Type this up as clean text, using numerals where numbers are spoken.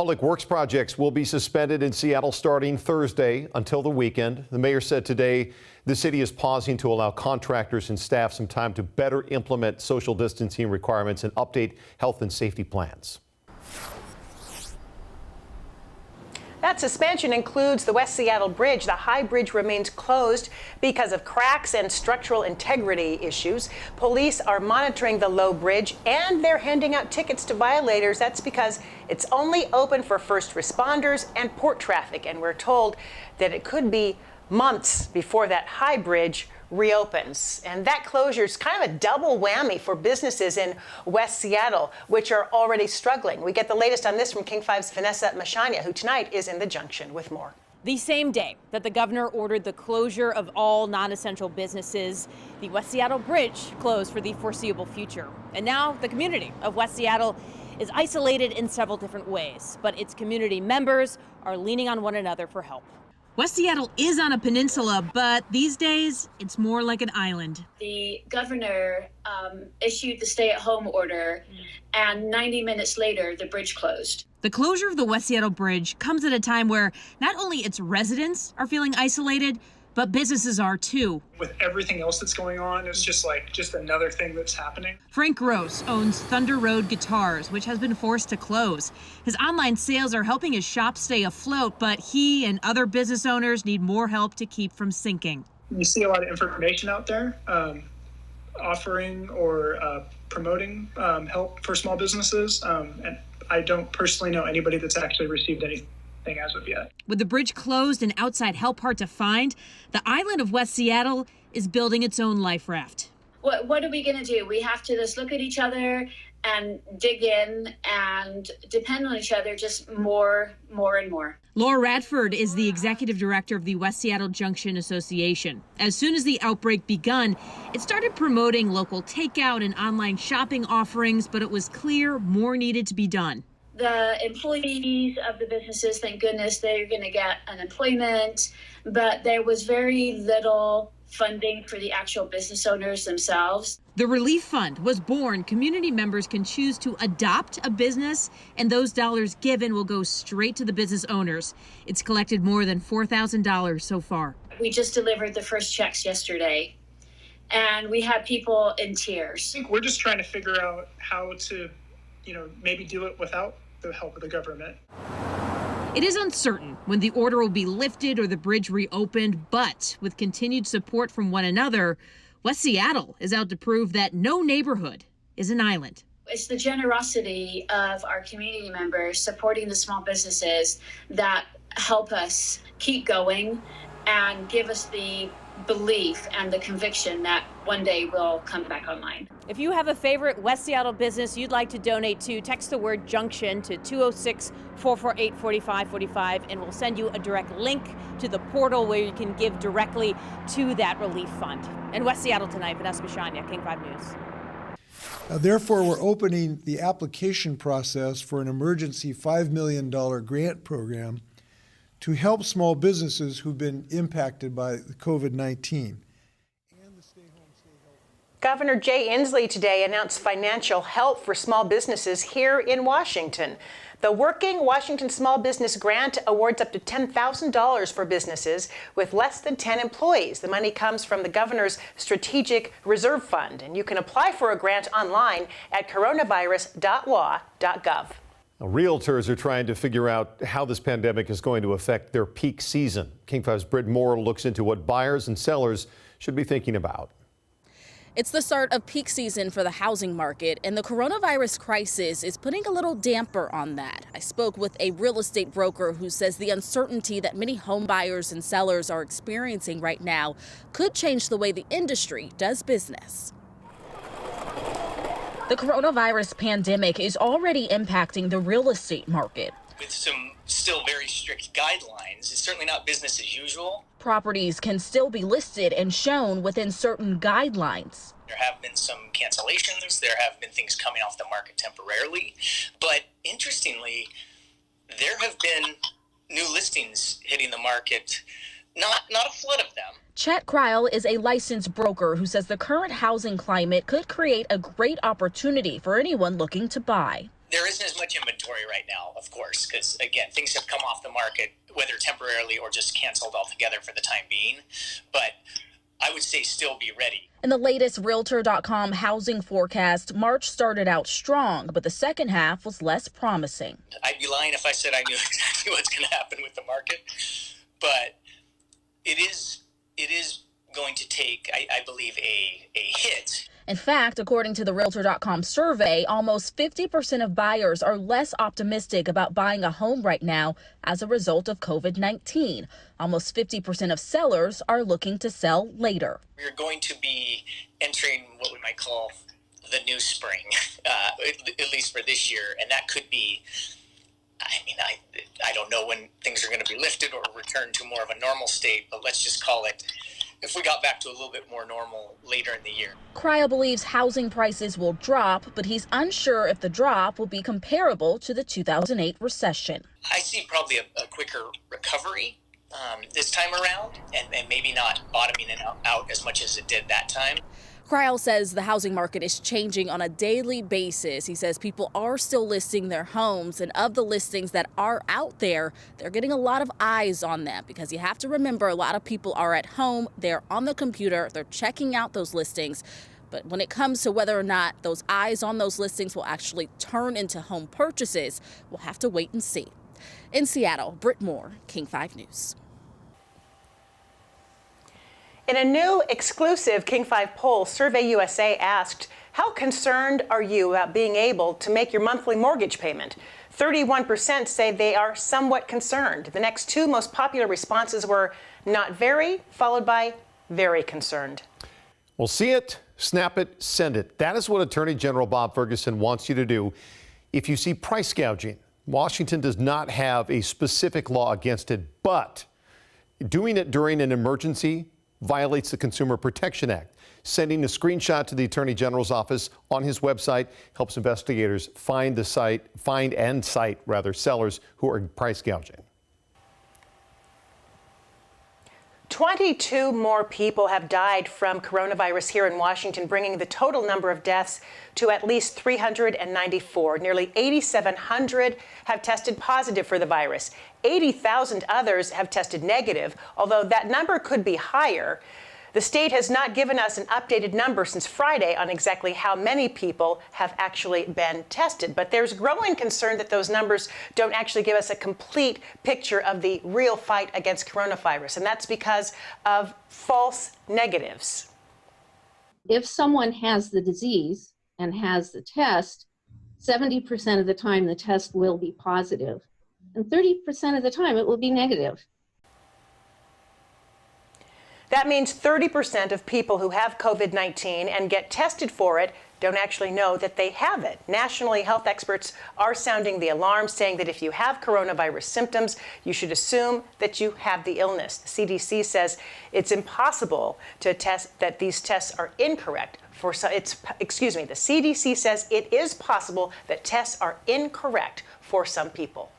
Public works projects will be suspended in Seattle starting Thursday until the weekend. The mayor said today the city is pausing to allow contractors and staff some time to better implement social distancing requirements and update health and safety plans. That suspension includes the West Seattle Bridge. The High Bridge remains closed because of cracks and structural integrity issues. Police are monitoring the Low Bridge and they're handing out tickets to violators. That's because it's only open for first responders and port traffic. And we're told that it could be months before that High Bridge reopens. And that closure is kind of a double whammy for businesses in West Seattle, which are already struggling. We get the latest on this from King 5's Vanessa Mashania, who tonight is in the Junction with more. The same day that the governor ordered the closure of all non-essential businesses, the West Seattle Bridge closed for the foreseeable future. And now the community of West Seattle is isolated in several different ways, but its community members are leaning on one another for help. West Seattle is on a peninsula, but these days it's more like an island. The governor issued the stay-at-home order, and 90 minutes later, the bridge closed. The closure of the West Seattle Bridge comes at a time where not only its residents are feeling isolated, but businesses are too. With everything else that's going on, it's just another thing that's happening. Frank Gross owns Thunder Road Guitars, which has been forced to close. His online sales are helping his shop stay afloat, but he and other business owners need more help to keep from sinking. You see a lot of information out there offering or promoting help for small businesses, and I don't personally know anybody that's actually received anything as of yet. With the bridge closed and outside help hard to find, the island of West Seattle is building its own life raft. What are we going to do? We have to just look at each other and dig in and depend on each other just more and more. Laura Radford is the executive director of the West Seattle Junction Association. As soon as the outbreak begun, it started promoting local takeout and online shopping offerings, but it was clear more needed to be done. The employees of the businesses, thank goodness, they're going to get unemployment, but there was very little funding for the actual business owners themselves. The Relief Fund was born. Community members can choose to adopt a business, and those dollars given will go straight to the business owners. It's collected more than $4,000 so far. We just delivered the first checks yesterday, and we had people in tears. I think we're just trying to figure out how to, maybe do it without the help of the government. It is uncertain when the order will be lifted or the bridge reopened, but with continued support from one another, West Seattle is out to prove that no neighborhood is an island. It's the generosity of our community members supporting the small businesses that help us keep going and give us the belief and the conviction that one day we'll come back online. If you have a favorite West Seattle business you'd like to donate to, text the word Junction to 206-448-4545 and we'll send you a direct link to the portal where you can give directly to that relief fund. In West Seattle tonight, Vanessa Mashania, King 5 News. Therefore, we're opening the application process for an emergency $5 million grant program to help small businesses who've been impacted by COVID-19. Governor Jay Inslee today announced financial help for small businesses here in Washington. The Working Washington Small Business Grant awards up to $10,000 for businesses with less than 10 employees. The money comes from the governor's Strategic Reserve Fund, and you can apply for a grant online at coronavirus.wa.gov. Realtors are trying to figure out how this pandemic is going to affect their peak season. King 5's Britt Moore looks into what buyers and sellers should be thinking about. It's the start of peak season for the housing market, and the coronavirus crisis is putting a little damper on that. I spoke with a real estate broker who says the uncertainty that many home buyers and sellers are experiencing right now could change the way the industry does business. The coronavirus pandemic is already impacting the real estate market. With some still very strict guidelines, it's certainly not business as usual. Properties can still be listed and shown within certain guidelines. There have been some cancellations, there have been things coming off the market temporarily, but interestingly, there have been new listings hitting the market, not a flood of them. Chet Kreil is a licensed broker who says the current housing climate could create a great opportunity for anyone looking to buy. there isn't as much inventory right now, of course, because again, things have come off the market, whether temporarily or just canceled altogether for the time being. But I would say still be ready. In the latest Realtor.com housing forecast, March started out strong, but the second half was less promising. I'd be lying if I said I knew exactly what's going to happen with the market, but it is going to take, I believe, a hit. In fact, according to the Realtor.com survey, almost 50% of buyers are less optimistic about buying a home right now as a result of COVID-19. Almost 50% of sellers are looking to sell later. We're going to be entering what we might call the new spring, at least for this year, and that could be, I don't know when things are going to be lifted or return to more of a normal state, but let's just call it, if we got back to a little bit more normal later in the year. Cryle believes housing prices will drop, but he's unsure if the drop will be comparable to the 2008 recession. I see probably a quicker recovery this time around, and maybe not bottoming out as much as it did that time. Cryle says the housing market is changing on a daily basis. He says people are still listing their homes, and of the listings that are out there, they're getting a lot of eyes on them because you have to remember a lot of people are at home, they're on the computer, they're checking out those listings. But when it comes to whether or not those eyes on those listings will actually turn into home purchases, we'll have to wait and see. In Seattle, Britt Moore, King 5 News. In a new exclusive King 5 poll, Survey USA asked, how concerned are you about being able to make your monthly mortgage payment? 31% say they are somewhat concerned. The next two most popular responses were not very, followed by very concerned. Well, see it, snap it, send it. That is what Attorney General Bob Ferguson wants you to do if you see price gouging. Washington does not have a specific law against it, but doing it during an emergency violates the Consumer Protection Act. Sending a screenshot to the Attorney General's office on his website helps investigators find and cite sellers who are price gouging. 22 more people have died from coronavirus here in Washington, bringing the total number of deaths to at least 394. Nearly 8,700 have tested positive for the virus. 80,000 others have tested negative, although that number could be higher. The state has not given us an updated number since Friday on exactly how many people have actually been tested. But there's growing concern that those numbers don't actually give us a complete picture of the real fight against coronavirus. And that's because of false negatives. If someone has the disease and has the test, 70% of the time the test will be positive, and 30% of the time it will be negative. That means 30% of people who have COVID-19 and get tested for it don't actually know that they have it. Nationally, health experts are sounding the alarm, saying that if you have coronavirus symptoms, you should assume that you have the illness. The CDC says it's impossible to test that these tests are incorrect. The CDC says it is possible that tests are incorrect for some people.